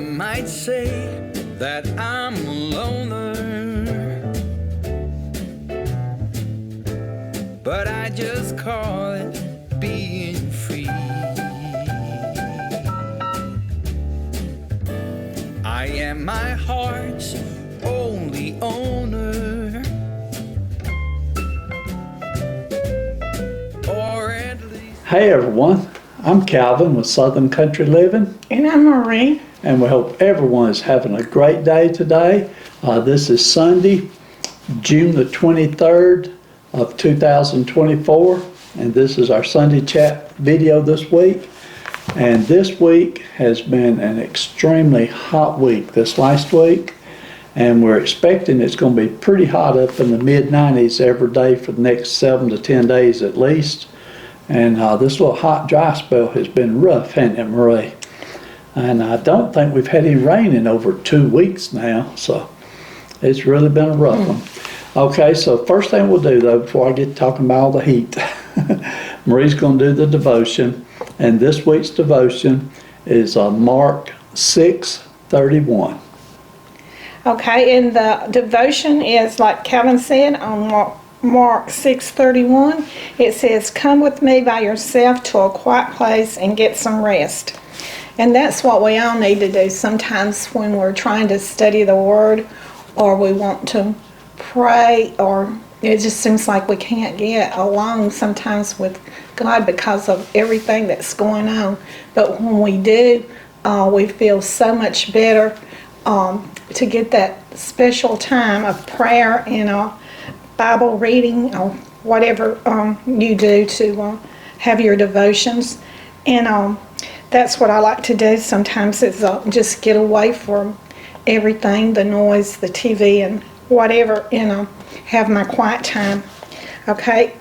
Some might say that I'm a loner, but I just call it being free. I am my heart's only owner, or at least... Hey everyone, I'm Calvin with Southern Country Living. And I'm Marie. And we hope everyone is having a great day today. This is Sunday, June the 23rd of 2024. And this is our Sunday chat video this week. And this week has been an extremely hot week this last week. And we're expecting it's going to be pretty hot up in the mid-90s every day for the next 7 to 10 days at least. And this little hot dry spell has been rough, hasn't it, Marie? And I don't think we've had any rain in over 2 weeks now, so it's really been a rough one. Okay, so first thing we'll do though, before I get talking about all the heat, Marie's going to do the devotion. And this week's devotion is Mark 6:31. Okay, and the devotion is, like Calvin said, on Mark 6:31. It says, "Come with me by yourself to a quiet place and get some rest." And that's what we all need to do sometimes when we're trying to study the Word, or we want to pray, or it just seems like we can't get along sometimes with God because of everything that's going on. But when we do, we feel so much better to get that special time of prayer and Bible reading, or whatever you do to have your devotions. And that's what I like to do sometimes, is just get away from everything, the noise, the TV, and whatever, and have my quiet time. Okay,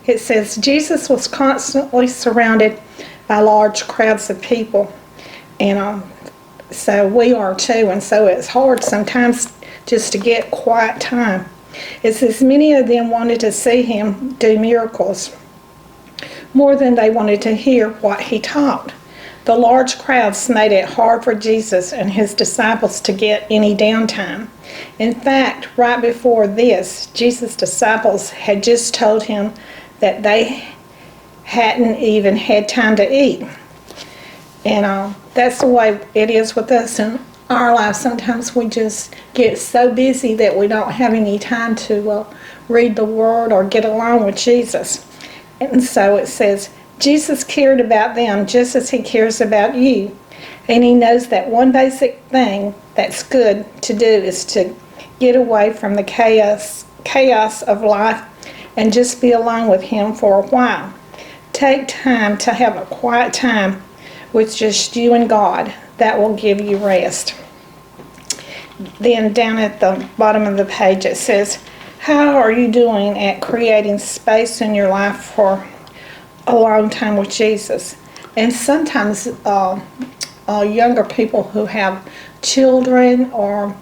it says, Jesus was constantly surrounded by large crowds of people, and so we are too, and so it's hard sometimes just to get quiet time. It says, many of them wanted to see him do miracles more than they wanted to hear what he taught. The large crowds made it hard for Jesus and his disciples to get any downtime. In fact, right before this, Jesus' disciples had just told him that they hadn't even had time to eat. And that's the way it is with us in our lives. Sometimes we just get so busy that we don't have any time to read the Word or get along with Jesus. And so it says, Jesus cared about them just as he cares about you. And he knows that one basic thing that's good to do is to get away from the chaos of life and just be alone with him for a while. Take time to have a quiet time with just you and God. That will give you rest. Then down at the bottom of the page it says, how are you doing at creating space in your life for a long time with Jesus? And sometimes younger people who have children, or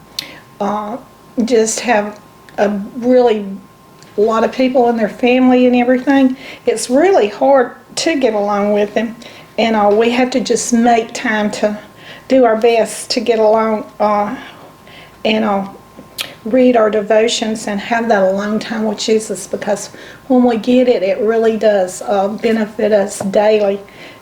just have a lot of people in their family and everything, it's really hard to get along with them. And we have to just make time to do our best to get along and read our devotions and have that alone time with Jesus, because when we get it, it really does benefit us daily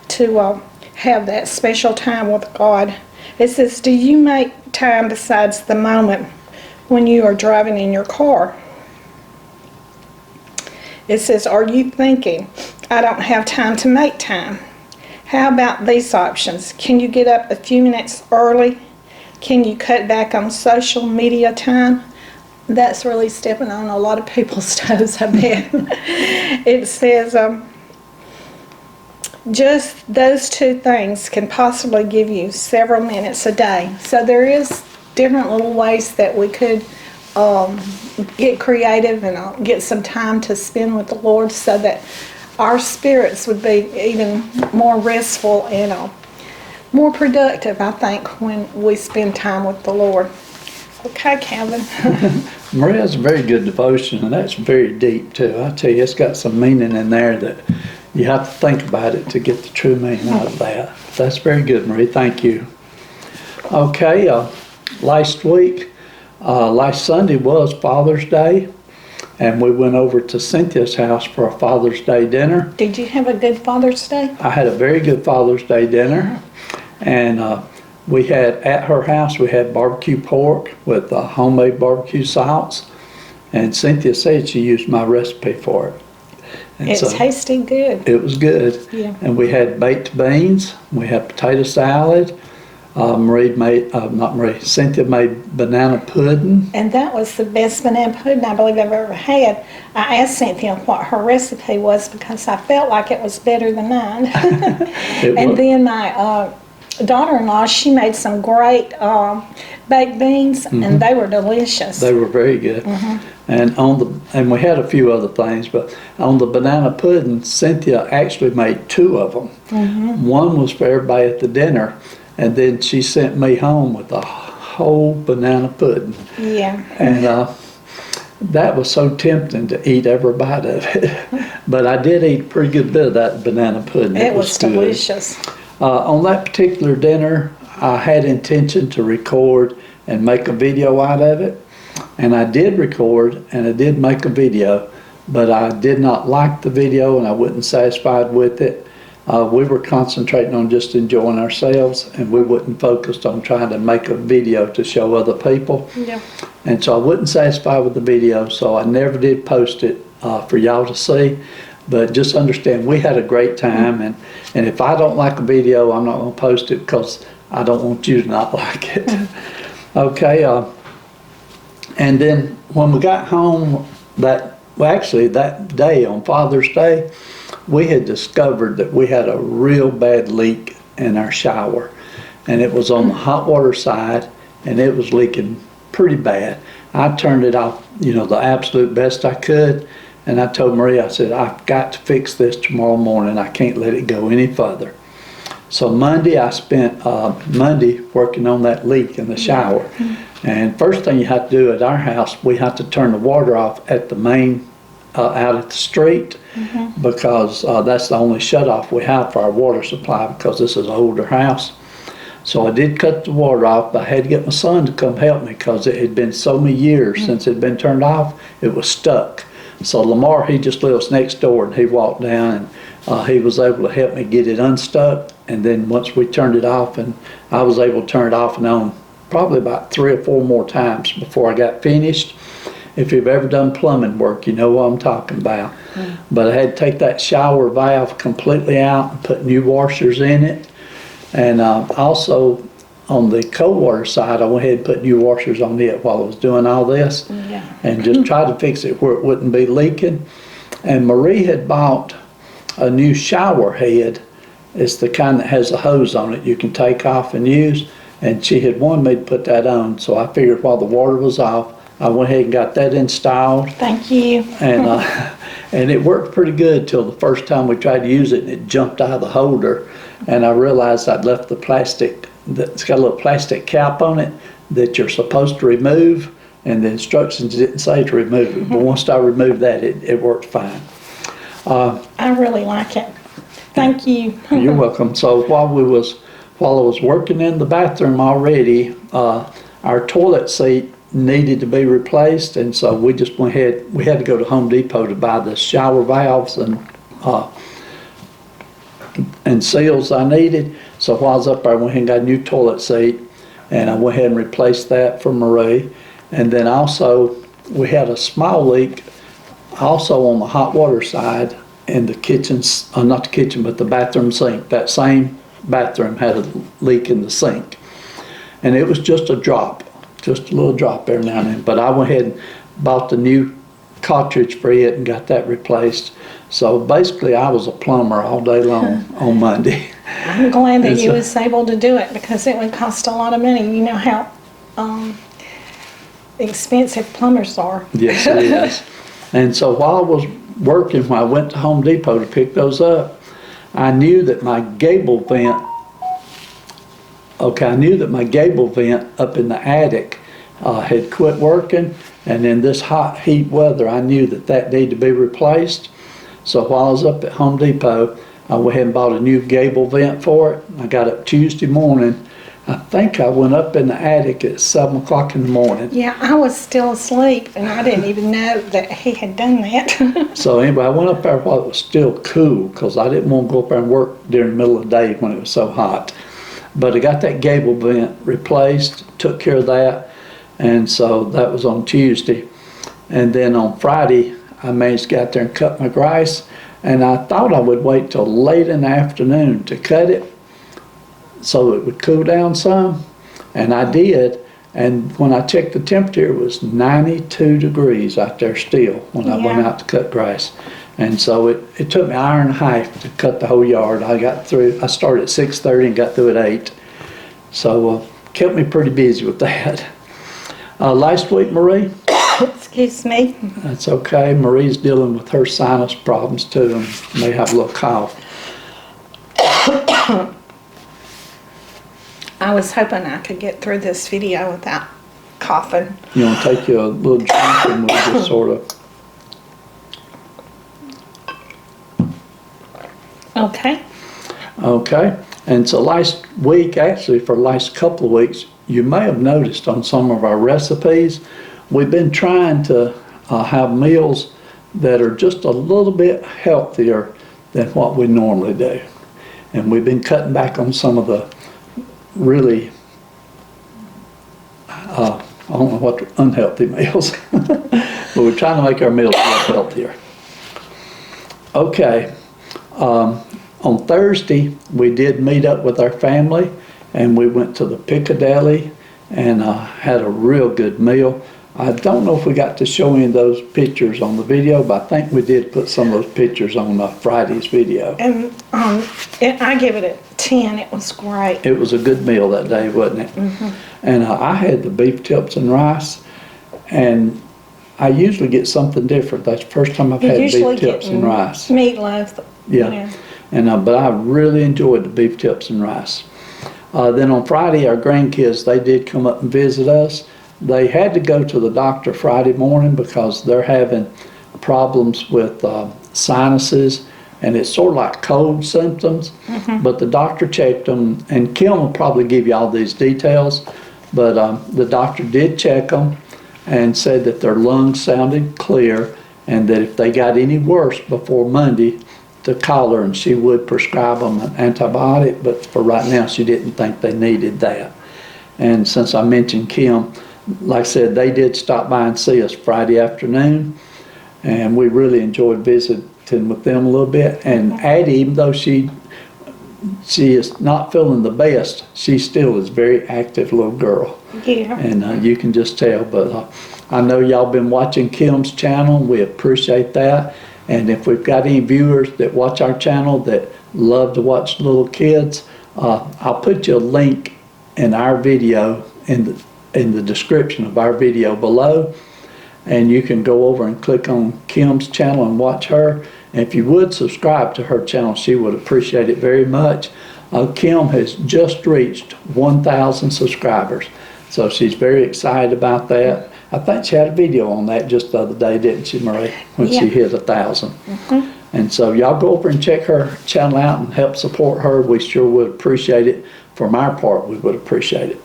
to have that special time with God. It says, do you make time besides the moment when you are driving in your car? It says, are you thinking, I don't have time to make time? How about these options? Can you get up a few minutes early? Can you cut back on social media time? That's really stepping on a lot of people's toes, I bet. It says, just those two things can possibly give you several minutes a day. So there is different little ways that we could get creative and get some time to spend with the Lord, so that our spirits would be even more restful and more productive, I think, when we spend time with the Lord. Okay, Calvin. Maria's a very good devotion, and that's very deep too. I tell you, it's got some meaning in there that you have to think about it to get the true meaning out of that. That's very good, Marie. Thank you. Okay, last week, last Sunday was Father's Day, and we went over to Cynthia's house for a Father's Day dinner. Did you have a good Father's Day? I had a very good Father's Day dinner, and we had, at her house, we had barbecue pork with homemade barbecue sauce, and Cynthia said she used my recipe for it. And It so tasted good. it was good. Yeah. And we had baked beans, we had potato salad, Cynthia made banana pudding. And that was the best banana pudding I believe I've ever had. I asked Cynthia what her recipe was because I felt like it was better than mine. And then my daughter-in-law, she made some great baked beans, and they were delicious. They were very good. And we had a few other things, but on the banana pudding, Cynthia actually made 2 of them. One was for everybody at the dinner, and then she sent me home with a whole banana pudding. Yeah. And that was so tempting to eat every bite of it. But I did eat a pretty good bit of that banana pudding. It was good. delicious. On that particular dinner, I had intention to record and make a video out of it. And I did record and I did make a video, but I did not like the video and I wasn't satisfied with it. We were concentrating on just enjoying ourselves, and we wasn't focused on trying to make a video to show other people. Yeah. And so I wasn't satisfied with the video, so I never did post it for y'all to see. But just understand, we had a great time, and if I don't like a video, I'm not going to post it because I don't want you to not like it. Okay, and then when we got home that day on Father's Day, we had discovered that we had a real bad leak in our shower, and it was on the hot water side, and it was leaking pretty bad. I turned it off, the absolute best I could, and I told Maria, I said, I've got to fix this tomorrow morning. I can't let it go any further. So Monday, I spent Monday working on that leak in the shower. And first thing you have to do at our house, we have to turn the water off at the main, out at the street, because that's the only shut-off we have for our water supply, because this is an older house. So I did cut the water off, but I had to get my son to come help me because it had been so many years since it had been turned off, it was stuck. So Lamar, he just lives next door, and he walked down and he was able to help me get it unstuck. And then once we turned it off, and I was able to turn it off and on probably about 3 or 4 more times before I got finished. If you've ever done plumbing work, you know what I'm talking about. But I had to take that shower valve completely out and put new washers in it. And also on the cold water side, I went ahead and put new washers on it while I was doing all this. And just tried to fix it where it wouldn't be leaking. And Marie had bought a new shower head. It's the kind that has a hose on it you can take off and use. And she had wanted me to put that on, so I figured while the water was off, I went ahead and got that installed. Thank you. And it worked pretty good till the first time we tried to use it, and it jumped out of the holder. And I realized I'd left the plastic, it's got a little plastic cap on it that you're supposed to remove, and the instructions didn't say to remove it. But once I removed that, it worked fine. I really like it. Thank you. You're welcome. So while I was working in the bathroom already, our toilet seat needed to be replaced, and so we just went ahead. We had to go to Home Depot to buy the shower valves and seals I needed. So while I was up there, I went ahead and got a new toilet seat, and I went ahead and replaced that for Marie. And then also we had a small leak also on the hot water side in the kitchen, not the kitchen, but the bathroom sink. That same bathroom had a leak in the sink, and it was just a drop, just a little drop every now and then. But I went ahead and bought the new cartridge for it and got that replaced. So basically I was a plumber all day long on Monday. I'm glad that you was able to do it, because it would cost a lot of money. You know how expensive plumbers are. Yes, it is. And so while I was working, when I went to Home Depot to pick those up, I knew that my gable vent, up in the attic had quit working, and in this hot heat weather, I knew that needed to be replaced. So while I was up at Home Depot, I went ahead and bought a new gable vent for it. I got up Tuesday morning, I think I went up in the attic at 7 o'clock in the morning. Yeah, I was still asleep, and I didn't even know that he had done that. So anyway, I went up there while it was still cool because I didn't want to go up there and work during the middle of the day when it was so hot. But I got that gable vent replaced, took care of that, and so that was on Tuesday. And then on Friday, I managed to get out there and cut my grass, and I thought I would wait till late in the afternoon to cut it so it would cool down some, and I did. And when I checked the temperature, it was 92 degrees out there still when I went out to cut grass. And so it took me an hour and a half to cut the whole yard. I started at 6:30 and got through at 8. So kept me pretty busy with that. Last week, Marie? Excuse me. That's okay. Marie's dealing with her sinus problems too and may have a little cough. I was hoping I could get through this video without coughing. You want to take you a little drink and we'll just sort of... Okay. Okay. And so last week, actually for the last couple of weeks, you may have noticed on some of our recipes, we've been trying to have meals that are just a little bit healthier than what we normally do. And we've been cutting back on some of the really, I don't know what, unhealthy meals. But we're trying to make our meals a little healthier. Okay. On Thursday, we did meet up with our family, and we went to the Piccadilly and had a real good meal. I don't know if we got to show any of those pictures on the video, but I think we did put some of those pictures on Friday's video. And I give it a 10. It was great. It was a good meal that day, wasn't it? Mm-hmm. And I had the beef tips and rice, and I usually get something different. That's the first time I've had beef tips and rice. Meatloaf. Yeah. You know. And but I really enjoyed the beef tips and rice. Then on Friday, our grandkids, they did come up and visit us. They had to go to the doctor Friday morning because they're having problems with sinuses, and it's sort of like cold symptoms. Mm-hmm. But the doctor checked them, and Kim will probably give you all these details, but the doctor did check them and said that their lungs sounded clear, and that if they got any worse before Monday, to call her and she would prescribe them an antibiotic, but for right now she didn't think they needed that. And since I mentioned Kim, like I said, they did stop by and see us Friday afternoon, and we really enjoyed visiting with them a little bit. And Addie, even though she is not feeling the best, she still is a very active little girl. Yeah. And you can just tell, but I know y'all been watching Kim's channel. We appreciate that. And if we've got any viewers that watch our channel that love to watch little kids, I'll put you a link in our video in the description of our video below, and you can go over and click on Kim's channel and watch her. And if you would subscribe to her channel, she would appreciate it very much. Kim has just reached 1,000 subscribers, so she's very excited about that. I think she had a video on that just the other day, didn't she, Marie, when she hit 1,000. Mm-hmm. And so y'all go over and check her channel out and help support her. We sure would appreciate it. From our part, we would appreciate it.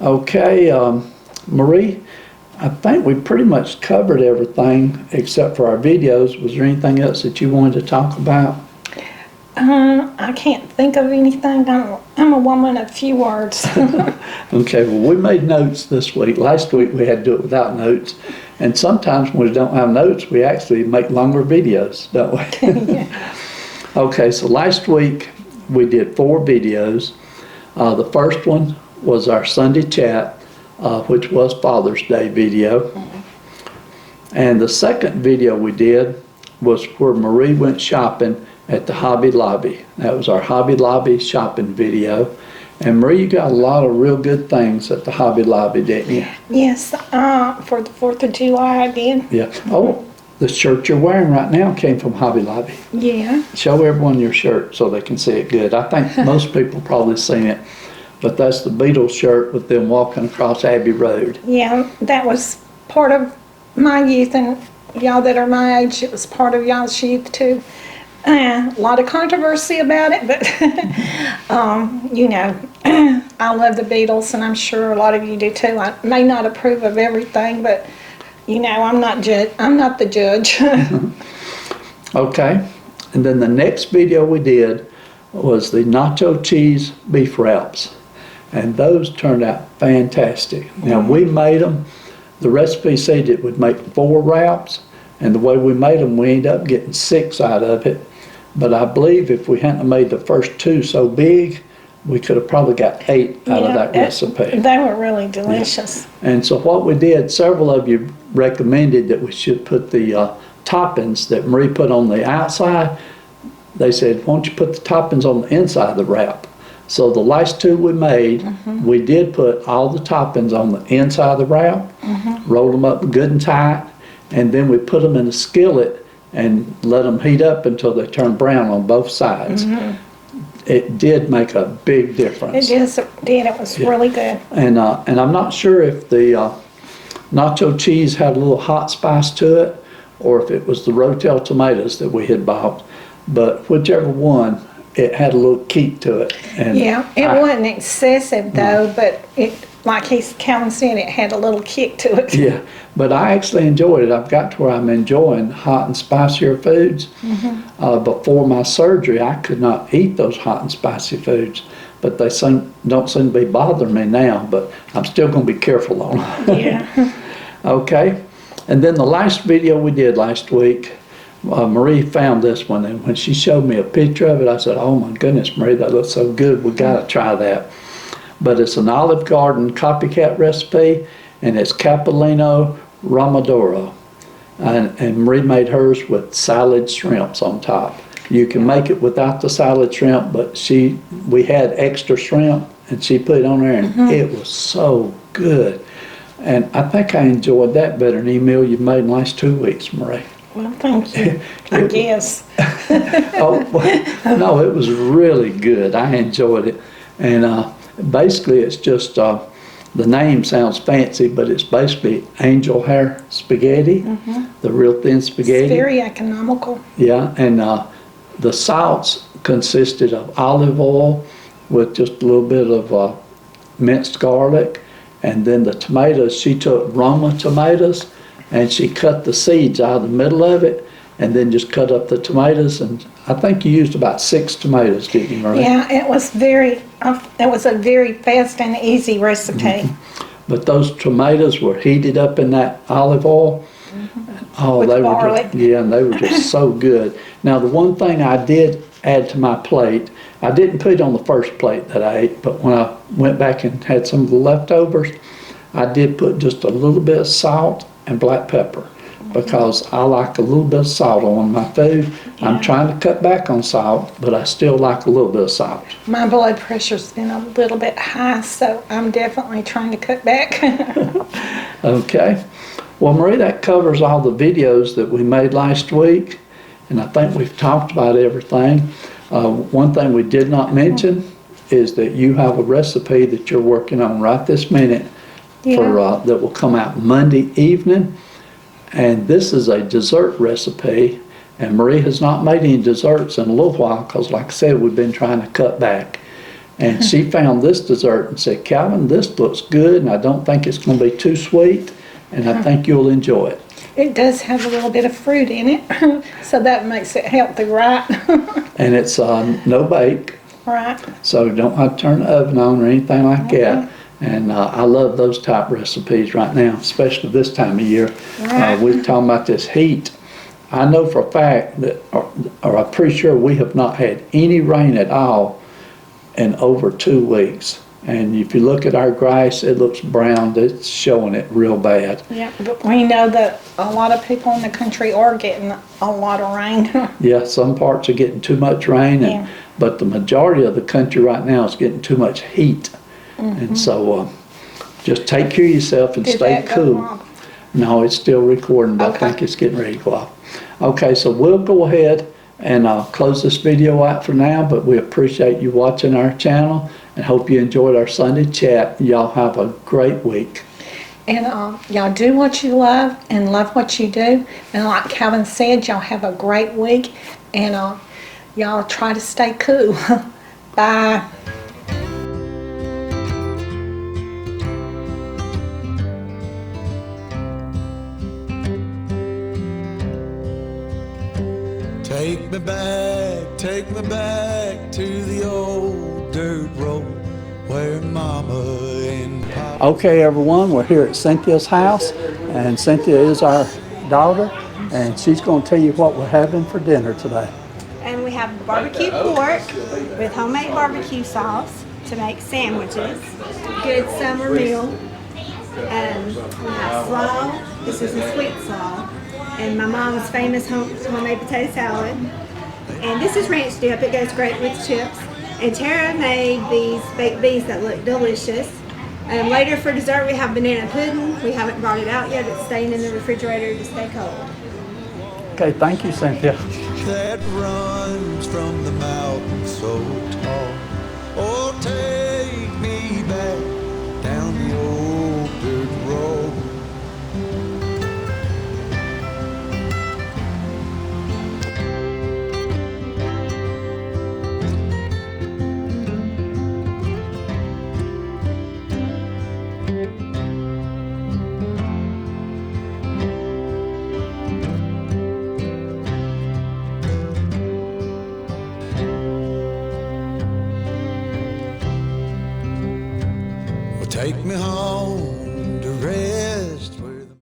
Okay, Marie, I think we pretty much covered everything except for our videos. Was there anything else that you wanted to talk about? I can't think of anything. I'm a woman of few words. Okay, well, we made notes this week. Last week we had to do it without notes. And sometimes when we don't have notes, we actually make longer videos, don't we? Yeah. Okay, so last week we did 4 videos. The first one was our Sunday chat, which was Father's Day video. Mm-hmm. And the second video we did was where Marie went shopping at the Hobby Lobby. That was our Hobby Lobby shopping video. And Marie, you got a lot of real good things at the Hobby Lobby, didn't you? Yes, for the 4th of July I did. Yeah. Oh, the shirt you're wearing right now came from Hobby Lobby. Yeah. Show everyone your shirt so they can see it good. I think most people probably seen it, but that's the Beatles shirt with them walking across Abbey Road. Yeah, that was part of my youth, and y'all that are my age, it was part of y'all's youth too. A lot of controversy about it, but you know, I love the Beatles, and I'm sure a lot of you do too. I may not approve of everything, but you know, I'm not the judge. Okay, and then the next video we did was the nacho cheese beef wraps, and those turned out fantastic. Now we made them. The recipe said it would make 4 wraps, and the way we made them, we ended up getting 6 out of it. But I believe if we hadn't made the first 2 so big, we could have probably got 8 out of that recipe. They were really delicious. Yeah. And so what we did, several of you recommended that we should put the toppings that Marie put on the outside. They said, why don't you put the toppings on the inside of the wrap? So the last 2 we made, we did put all the toppings on the inside of the wrap, rolled them up good and tight, and then we put them in a skillet and let them heat up until they turn brown on both sides. It did make a big difference. It did. It was really good. And I'm not sure if the nacho cheese had a little hot spice to it, or if it was the Rotel tomatoes that we had bought. But whichever one, it had a little kick to it. And yeah, it wasn't excessive though, but it, like Calvin said, it had a little kick to it. Yeah, but I actually enjoyed it. I've got to where I'm enjoying hot and spicier foods. Before my surgery, I could not eat those hot and spicy foods, but they don't seem to be bothering me now, but I'm still going to be careful on them. Yeah. Okay, and then the last video we did last week, Marie found this one, and when she showed me a picture of it, I said, oh my goodness, Marie, that looks so good, we got to try that. But it's an Olive Garden copycat recipe, and it's Capellino Ramadoro. And Marie made hers with salad shrimps on top. You can make it without the salad shrimp, but we had extra shrimp, and she put it on there, and it was so good. And I think I enjoyed that better than any meal you've made in the last 2 weeks, Marie. Well, thank you. I guess. Oh, well, no, it was really good. I enjoyed it. And basically, it's just, the name sounds fancy, but it's basically angel hair spaghetti, the real thin spaghetti. It's very economical. Yeah, and the salts consisted of olive oil with just a little bit of minced garlic. And then the tomatoes, she took Roma tomatoes, and she cut the seeds out of the middle of it, and then just cut up the tomatoes. And I think you used about 6 tomatoes, didn't you, Marie? Yeah, it was a very fast and easy recipe. But those tomatoes were heated up in that olive oil. Oh, With they garlic. were just, yeah, and they were just so good. Now, the one thing I did add to my plate, I didn't put it on the first plate that I ate, but when I went back and had some of the leftovers, I did put just a little bit of salt and black pepper, because I like a little bit of salt on my food. Yeah. I'm trying to cut back on salt, but I still like a little bit of salt. My blood pressure's been a little bit high, so I'm definitely trying to cut back. Okay. Well, Marie, that covers all the videos that we made last week, and I think we've talked about everything. One thing we did not mention is that you have a recipe that you're working on right this minute that will come out Monday evening. And this is a dessert recipe, and Marie has not made any desserts in a little while because, like I said, we've been trying to cut back. And she found this dessert and said, Calvin, this looks good, and I don't think it's going to be too sweet, and I think you'll enjoy it. It does have a little bit of fruit in it, so that makes it healthy, right? And it's no bake, Right. so you don't have to turn the oven on or anything like that. And I love those type recipes right now, especially this time of year. Right. We're talking about this heat. I know for a fact that, or I'm pretty sure we have not had any rain at all in over 2 weeks. And if you look at our grass, it looks brown. It's showing it real bad. Yeah, but we know that a lot of people in the country are getting a lot of rain. Yeah, some parts are getting too much rain, but the majority of the country right now is getting too much heat. And so just take care of yourself and Did stay that go cool. wrong? No, it's still recording, but Okay. I think it's getting ready to go off. Okay, so we'll go ahead and close this video out for now, but we appreciate you watching our channel and hope you enjoyed our Sunday chat. Y'all have a great week. And y'all do what you love and love what you do. And like Calvin said, y'all have a great week. And y'all try to stay cool. Bye. Take me back to the old dirt road where Mama and Papa. Okay, everyone, we're here at Cynthia's house, and Cynthia is our daughter, and she's going to tell you what we're having for dinner today. And we have barbecue pork with homemade barbecue sauce to make sandwiches. Good summer meal. And we have slaw. This is a sweet slaw. And my mom's famous homemade potato salad. And this is ranch dip. It goes great with chips. And Tara made these baked beans that look delicious. And later for dessert we have banana pudding. We haven't brought it out yet. It's staying in the refrigerator to stay cold. Okay, thank you, Cynthia. That runs from the mountain so tall. Oh, take me back down the old dirt road. Take me home.